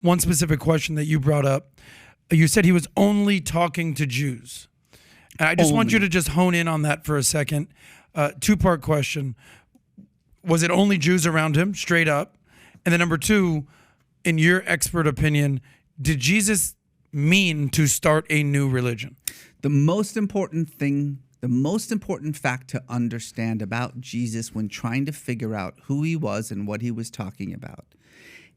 one specific question that you brought up. You said he was only talking to Jews. And I just want you to just hone in on that for a second. Two-part question. Was it only Jews around him, straight up? And then number two, in your expert opinion, did Jesus mean to start a new religion? The most important fact to understand about Jesus when trying to figure out who he was and what he was talking about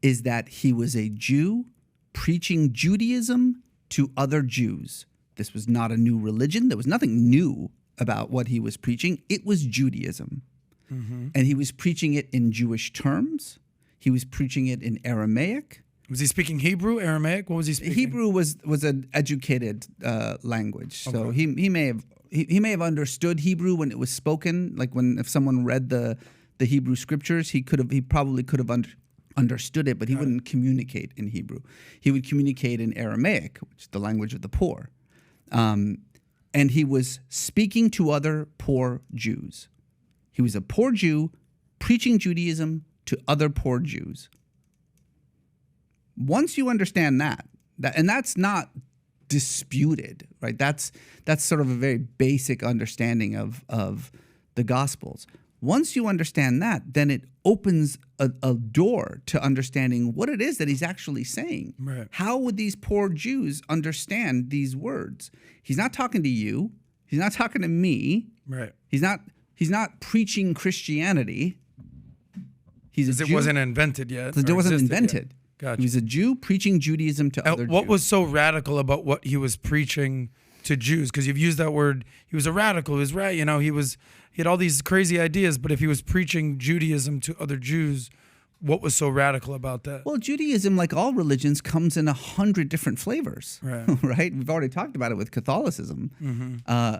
is that he was a Jew preaching Judaism to other Jews. This was not a new religion. There was nothing new about what he was preaching. It was Judaism. Mm-hmm. And he was preaching it in Jewish terms. He was preaching it in Aramaic. Was he speaking Hebrew, Aramaic? What was he speaking? Hebrew was an educated language. Okay. So he may have understood Hebrew when it was spoken. Like if someone read the Hebrew scriptures, he probably could have understood it, but he wouldn't communicate in Hebrew. He would communicate in Aramaic, which is the language of the poor. And he was speaking to other poor Jews. He was a poor Jew preaching Judaism to other poor Jews. Once you understand that and that's not disputed, right? That's sort of a very basic understanding of the Gospels. Once you understand that, then it opens a door to understanding what it is that he's actually saying. Right. How would these poor Jews understand these words? He's not talking to you. He's not talking to me. Right. He's not preaching Christianity. Because it wasn't invented yet. It wasn't invented. Yet. Gotcha. He was a Jew preaching Judaism to other Jews. What was so radical about what he was preaching to Jews? Because you've used that word. He was a radical. He was right. He had all these crazy ideas. But if he was preaching Judaism to other Jews, what was so radical about that? Well, Judaism, like all religions, comes in 100 different flavors. Right. Right? We've already talked about it with Catholicism. Mm-hmm.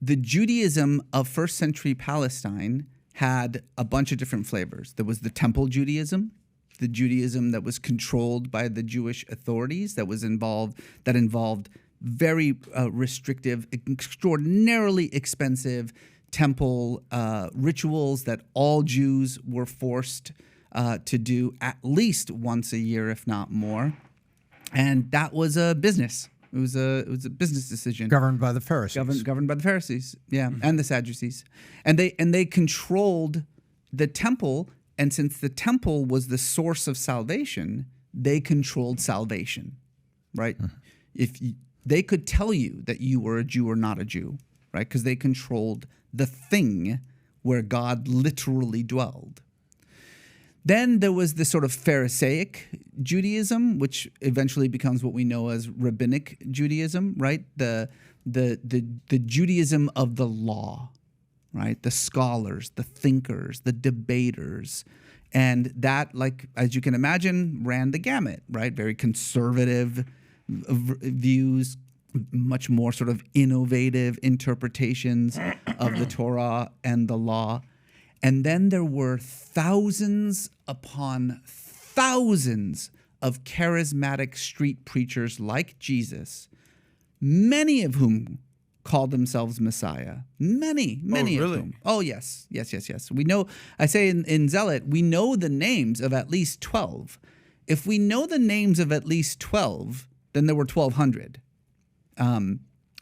The Judaism of first century Palestine had a bunch of different flavors. There was the Temple Judaism, the Judaism that was controlled by the Jewish authorities, that involved very restrictive, extraordinarily expensive temple rituals that all Jews were forced to do at least once a year, if not more. And that was a business. It was a business decision governed by the Pharisees. Governed by the Pharisees, yeah, and the Sadducees, and they controlled the temple. And since the temple was the source of salvation, they controlled salvation, right? Mm-hmm. They could tell you that you were a Jew or not a Jew, right? Because they controlled the thing where God literally dwelled. Then there was this sort of Pharisaic Judaism, which eventually becomes what we know as rabbinic Judaism, right? The Judaism of the law, right? The scholars, the thinkers, the debaters. And that, like, as you can imagine, ran the gamut, right? Very conservative views, much more sort of innovative interpretations of the Torah and the law. And then there were thousands upon thousands of charismatic street preachers like Jesus, many of whom called themselves Messiah. Many of whom. Oh, yes. We know, I say in Zealot, we know the names of at least 12. If we know the names of at least 12, then there were 1,200.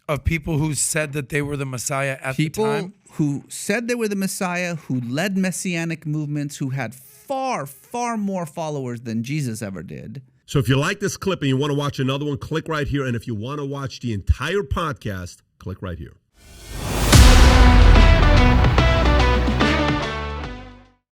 Of people who said that they were the Messiah at the time? People who said they were the Messiah, who led messianic movements, who had far, far more followers than Jesus ever did. So if you like this clip and you want to watch another one, click right here. And if you want to watch the entire podcast, click right here.